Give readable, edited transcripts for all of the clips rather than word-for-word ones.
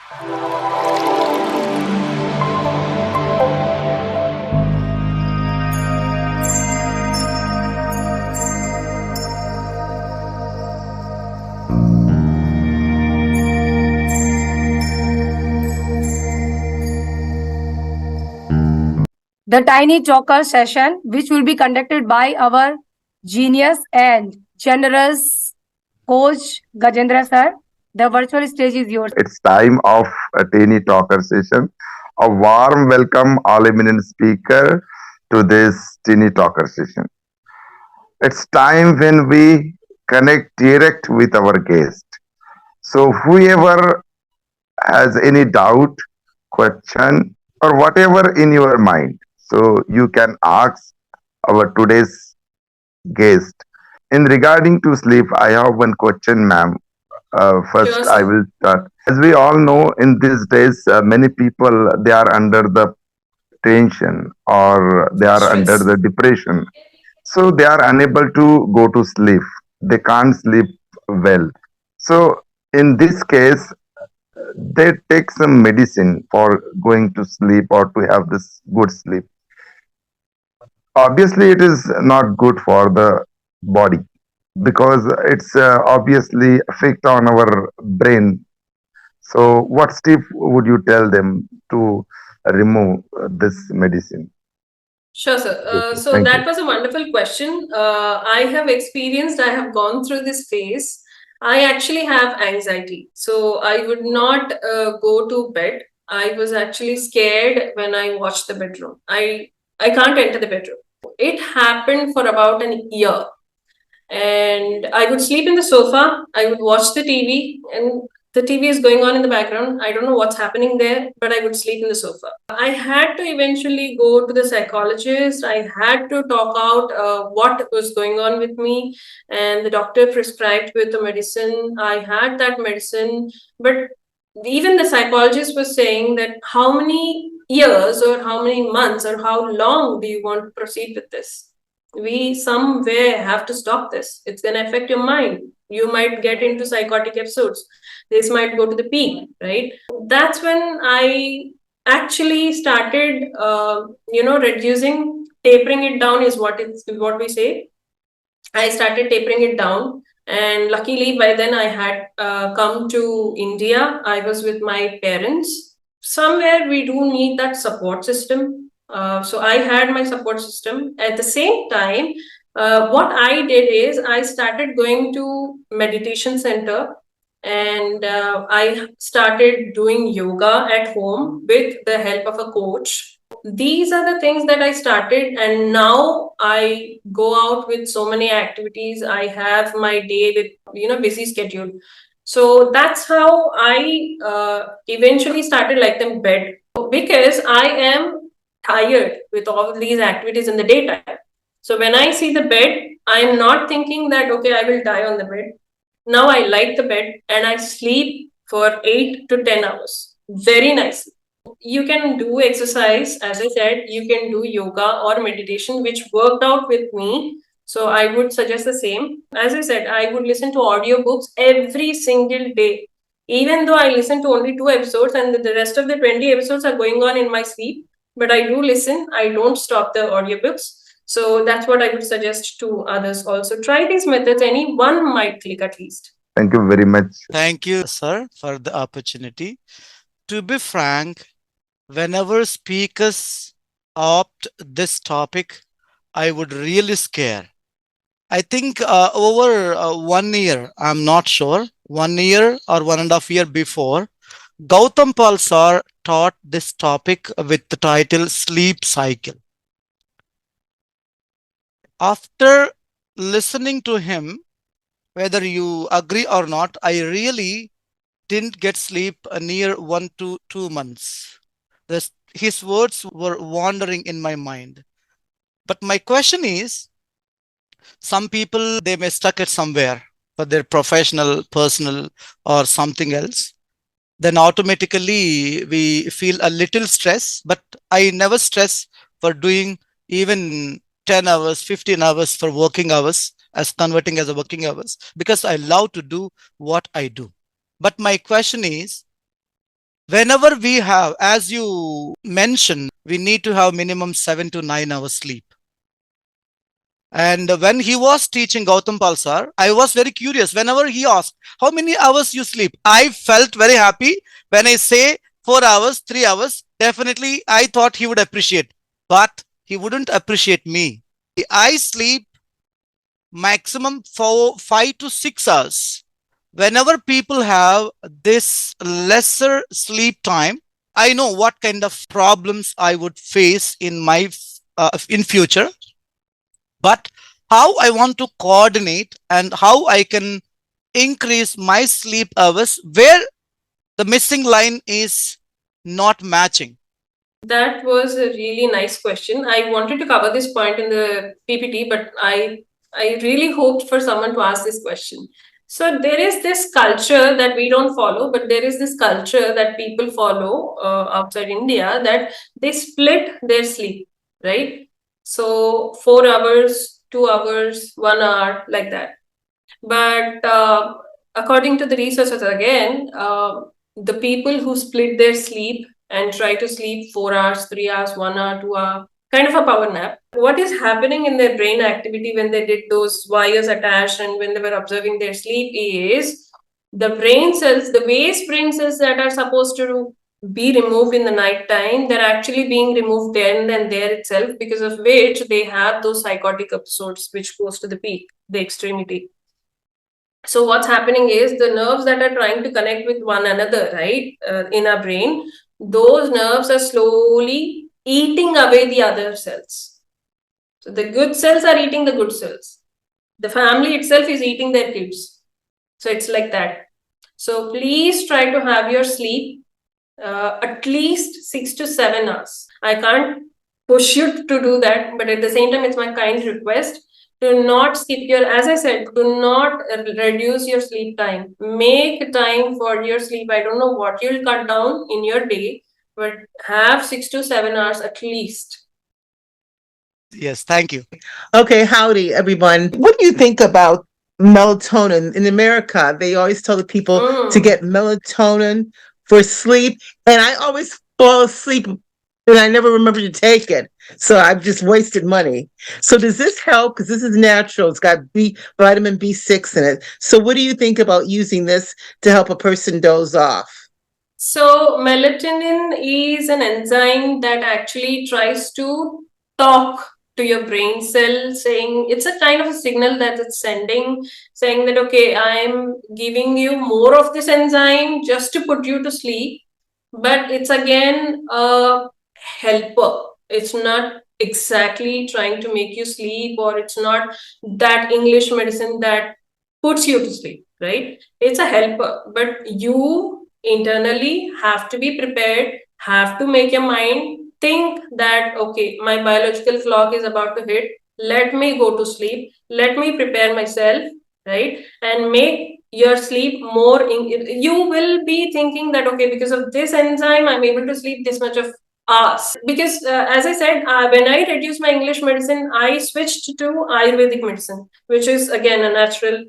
The Tiny Talker session, which will be conducted by our genius and generous coach Gajendra sir. The virtual stage is yours. It's time of a Teeny Talker session. A warm welcome, all eminent speaker, to this Teeny Talker session. It's time when we connect direct with our guest. So, whoever has any doubt, question, or whatever in your mind, so you can ask our today's guest. In regarding to sleep, I have one question, ma'am. First, Sure, I sir. will start. As we all know, in these days, many people they are under the tension or they are under Stress. the depression, so they are unable to go to sleep. They can't sleep well. So, in this case, they take some medicine for going to sleep or to have this good sleep. Obviously, it is not good for the body because it's obviously affect on our brain. So, what step would you tell them to remove this medicine? Sure, sir. Yes, sir. So Thank you. that was a wonderful question. I have gone through this phase. I actually have anxiety. So I would not go to bed. I was actually scared when I watched the bedroom. I can't enter the bedroom. It happened for about an year. And I would sleep in the sofa. I would watch the TV, and the TV is going on in the background. I don't know what's happening there, but I would sleep in the sofa. I had to eventually go to the psychologist. I had to talk out what was going on with me, and the doctor prescribed with the medicine. I had that medicine, but even the psychologist was saying that how many years or how many months or how long do you want to proceed with this? We somewhere have to stop this. It's going to affect your mind. You might get into psychotic episodes. This might go to the peak, right? That's when I actually started, reducing, tapering it down is what we say. I started tapering it down. And luckily, by then I had come to India. I was with my parents. Somewhere we do need that support system. So I had my support system. At the same time, what I did is I started going to meditation center, and I started doing yoga at home with the help of a coach. These are the things that I started, and now I go out with so many activities. I have my day with busy schedule. So that's how I eventually started like them bed, because I am tired with all of these activities in the daytime. So when I see the bed, I'm not thinking that okay, I will die on the bed. Now I like the bed and I sleep for 8 to 10 hours very nicely. You can do exercise, as I said, you can do yoga or meditation, which worked out with me. So I would suggest the same. As I said, I would listen to audiobooks every single day. Even though I listen to only 2 episodes and the rest of the 20 episodes are going on in my sleep, but I do listen, I don't stop the audiobooks. So that's what I would suggest to others also. Try these methods, any one might click at least. Thank you very much. Thank you, sir, for the opportunity. To be frank, whenever speakers opt this topic, I would really scare. I think over 1 year, I'm not sure, 1 year or 1.5 year before, Gautam Pal sir taught this topic with the title Sleep Cycle. After listening to him, whether you agree or not, I really didn't get sleep near 1 to 2 months. His words were wandering in my mind. But my question is, some people, they may stuck it somewhere for their professional, personal, or something else. Then automatically we feel a little stress, but I never stress for doing even 10 hours, 15 hours for working hours, as converting as a working hours, because I love to do what I do. But my question is, Whenever we have, as you mentioned, we need to have minimum 7 to 9 hours sleep. And when he was teaching Gautam Pal sir, I was very curious. Whenever he asked, how many hours you sleep? I felt very happy when I say 4 hours, 3 hours. Definitely, I thought he would appreciate, but he wouldn't appreciate me. I sleep maximum for 5 to 6 hours. Whenever people have this lesser sleep time, I know what kind of problems I would face in my in future, but how I want to coordinate and how I can increase my sleep hours where the missing line is not matching. That was a really nice question. I wanted to cover this point in the PPT, but I really hoped for someone to ask this question. So there is this culture that we don't follow, but there is this culture that people follow outside India, that they split their sleep, right? So 4 hours, 2 hours, 1 hour, like that. But according to the researchers again, the people who split their sleep and try to sleep 4 hours, 3 hours, 1 hour, 2 hour, kind of a power nap. What is happening in their brain activity when they did those wires attached and when they were observing their sleep is the brain cells, the waste brain cells that are supposed to be removed in the night time, they're actually being removed then and there itself, because of which they have those psychotic episodes which goes to the peak, the extremity. So what's happening is the nerves that are trying to connect with one another, right, in our brain, those nerves are slowly eating away the other cells. So the good cells are eating the good cells. The family itself is eating their kids. So it's like that. So please try to have your sleep at least 6 to 7 hours. I can't push you to do that, but at the same time, it's my kind request. Do not skip your, as I said, do not reduce your sleep time. Make time for your sleep. I don't know what you'll cut down in your day, but have 6 to 7 hours at least. Yes, thank you. Okay, howdy, everyone. What do you think about melatonin? In America, they always tell the people to get melatonin for sleep, and I always fall asleep and I never remember to take it. So I've just wasted money. So does this help? Because this is natural. It's got vitamin B6 in it. So what do you think about using this to help a person doze off? So melatonin is an enzyme that actually tries to talk to your brain cell, saying it's a kind of a signal that it's sending, saying that, okay, I'm giving you more of this enzyme just to put you to sleep. But it's again a helper. It's not exactly trying to make you sleep, or it's not that English medicine that puts you to sleep, right? It's a helper, but you internally have to be prepared, have to make your mind think that, okay, my biological clock is about to hit, let me go to sleep, let me prepare myself, right? And make your sleep more you will be thinking that, okay, because of this enzyme I'm able to sleep this much of hours. Because as I said, when I reduced my English medicine, I switched to Ayurvedic medicine, which is again a natural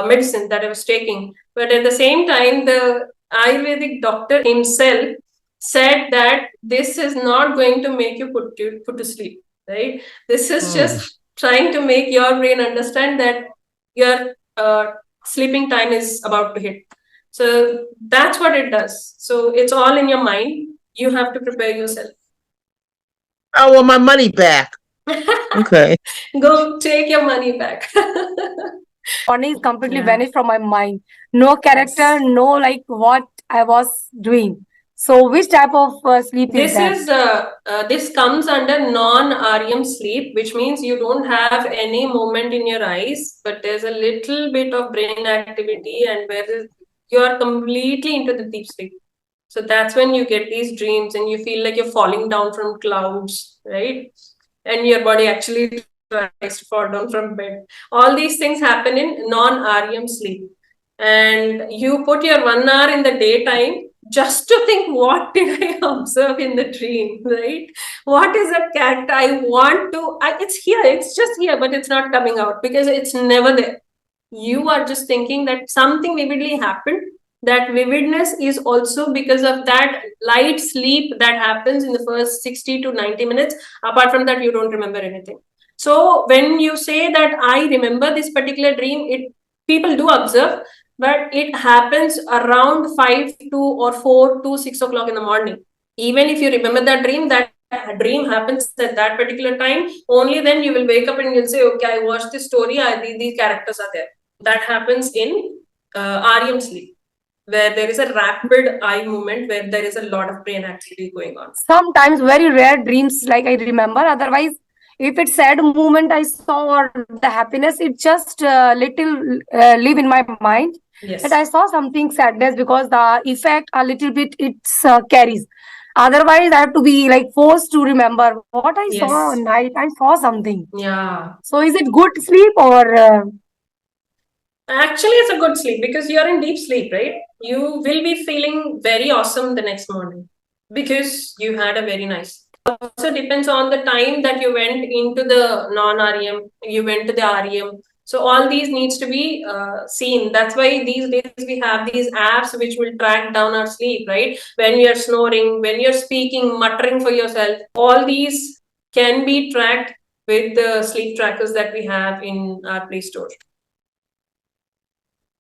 medicine that I was taking. But at the same time, the Ayurvedic doctor himself said that this is not going to make you put to sleep, right? This is just trying to make your brain understand that your sleeping time is about to hit. So that's what it does. So it's all in your mind. You have to prepare yourself. I want my money back. Okay. Go take your money back. Morning is completely vanished from my mind. No character, no like what I was doing. So which type of sleep is that? This comes under non-REM sleep, which means you don't have any movement in your eyes, but there's a little bit of brain activity, and where you are completely into the deep sleep. So that's when you get these dreams and you feel like you're falling down from clouds, right? And your body actually tries to fall down from bed. All these things happen in non-REM sleep. And you put your 1 hour in the daytime just to think, what did I observe in the dream, right? What is that character I want to, it's here, it's just here, but it's not coming out because it's never there. You are just thinking that something vividly happened, That vividness is also because of that light sleep that happens in the first 60 to 90 minutes. Apart from that, you don't remember anything. So when you say that I remember this particular dream, people do observe, but it happens around 5 to or 4 to 6 o'clock in the morning. Even if you remember that dream happens at that particular time, only then you will wake up and you'll say, okay, I watched this story, these characters are there. That happens in REM sleep, where there is a rapid eye movement, where there is a lot of brain activity going on. Sometimes very rare dreams, like I remember. Otherwise, if it's sad moment I saw or the happiness, it just little live in my mind. Yes. That I saw something sadness because the effect a little bit it's carries. Otherwise, I have to be like forced to remember what I saw Yes. at night. I saw something. Yeah. So is it good sleep or? Actually, it's a good sleep because you're in deep sleep, right? You will be feeling very awesome the next morning because you had a very nice. Also depends on the time that you went into the non-REM, you went to the REM. So all these needs to be seen. That's why these days we have these apps which will track down our sleep, right? When you're snoring, when you're speaking, muttering for yourself, all these can be tracked with the sleep trackers that we have in our Play Store.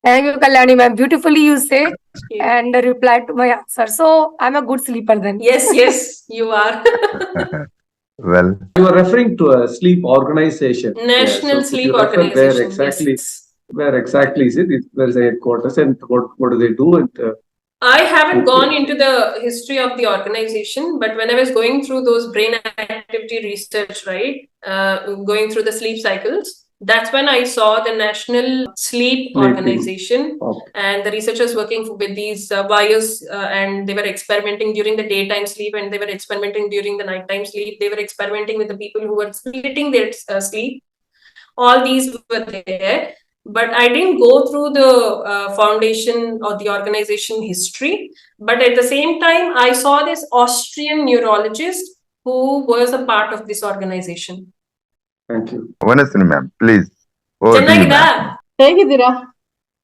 Thank you, Kalyani ma'am. Beautifully you said and replied to my answer. So I'm a good sleeper then. Yes, you are. Well, you are referring to a sleep organization. National So Sleep could you refer Organization. where exactly is it? Where is the headquarters and what do they do? And I haven't gone into the history of the organization, but when I was going through those brain activity research, right, going through the sleep cycles, that's when I saw the National Sleep Organization. Okay. And the researchers working with these wires, and they were experimenting during the daytime sleep and they were experimenting during the nighttime sleep. They were experimenting with the people who were splitting their sleep. All these were there. But I didn't go through the foundation or the organization history. But at the same time, I saw this Austrian neurologist who was a part of this organization. Thank you. Vanessa ma'am, please. Over to you, ma'am. ಹೇಗಿದ್ದೀರಾ?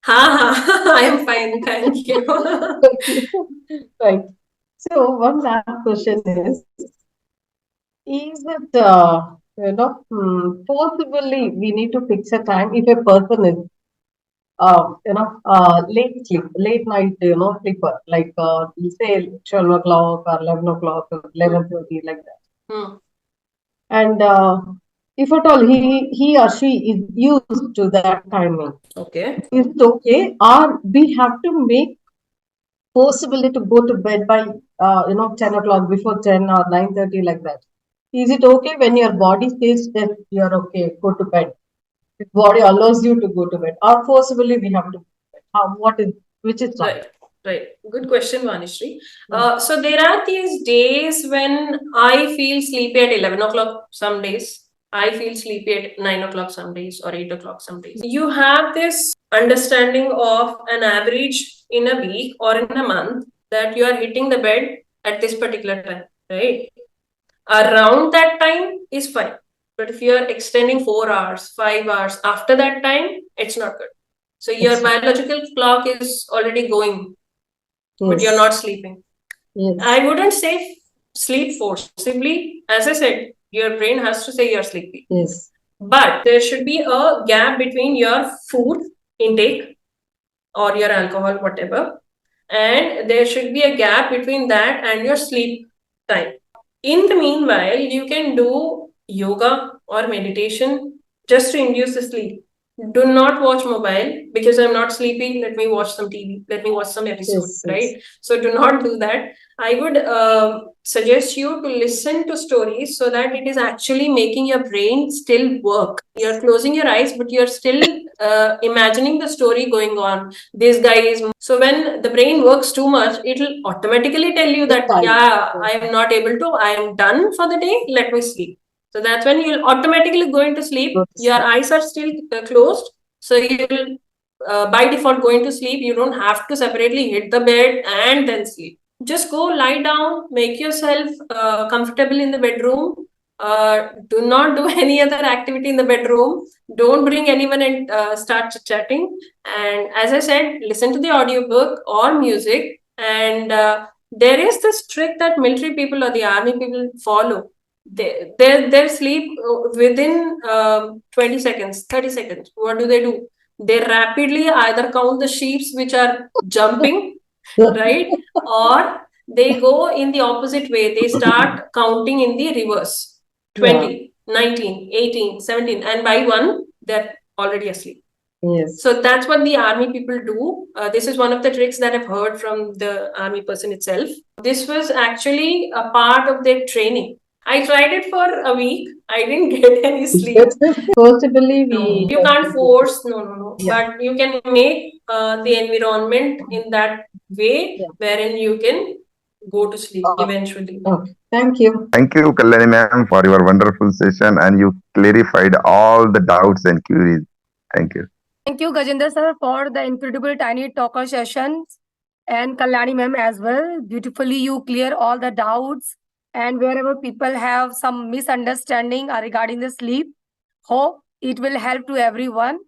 I am fine, thank you. Right. So one last question is it possibly we need to fix a time if a person is late night sleeper, like say 12 o'clock or 11 o'clock or 11:30 like that. And if at all he or she is used to that timing, Okay. is it okay, or we have to make possibility to go to bed by 10 o'clock, before 10 or 9:30 like that? Is it okay when your body says that you're okay, go to bed? If body allows you to go to bed, or forcibly we have to go to bed? Which is right? Right. Good question, Vanishri. So there are these days when I feel sleepy at 11 o'clock some days. I feel sleepy at 9 o'clock some days or 8 o'clock some days. You have this understanding of an average in a week or in a month that you are hitting the bed at this particular time, right? Around that time is fine. But if you are extending 4 hours, 5 hours after that time, it's not good. So your biological clock is already going, but you're not sleeping. Yes. I wouldn't say sleep forcibly. As I said, your brain has to say you're sleepy. Yes. But there should be a gap between your food intake or your alcohol, whatever. And there should be a gap between that and your sleep time. In the meanwhile, you can do yoga or meditation just to induce the sleep. Do not watch mobile because I'm not sleepy. Let me watch some TV. Let me watch some episode, right? So do not do that. I would suggest you to listen to stories so that it is actually making your brain still work. You're closing your eyes, but you're still imagining the story going on. This guy is... So when the brain works too much, it'll automatically tell you that, yeah, I am not able to. I am done for the day. Let me sleep. So that's when you'll automatically go into sleep. Your eyes are still closed. So you'll by default go into sleep. You don't have to separately hit the bed and then sleep. Just go lie down, make yourself comfortable in the bedroom, Do not do any other activity in the bedroom. Don't bring anyone and start chatting. And as I said, listen to the audiobook or music. And there is this trick that military people or the army people follow. They sleep within 20 seconds, 30 seconds. What do? They rapidly either count the sheep which are jumping, right? Or they go in the opposite way. They start counting in the reverse. 20, 19, 18, 17, and by 1, they're already asleep. Yes. So that's what the army people do. This is one of the tricks that I've heard from the army person itself. This was actually a part of their training. I tried it for a week. I didn't get any sleep. Forcibly, You can't force, no. Yeah. But you can make the environment in that way wherein you can go to sleep eventually. Okay. Thank you. Thank you, Kalyani ma'am, for your wonderful session, and you clarified all the doubts and queries. Thank you. Thank you, Gajendra sir, for the incredible tiny talker sessions, and Kalyani ma'am as well. Beautifully, you clear all the doubts, and wherever people have some misunderstanding regarding the sleep, hope it will help to everyone.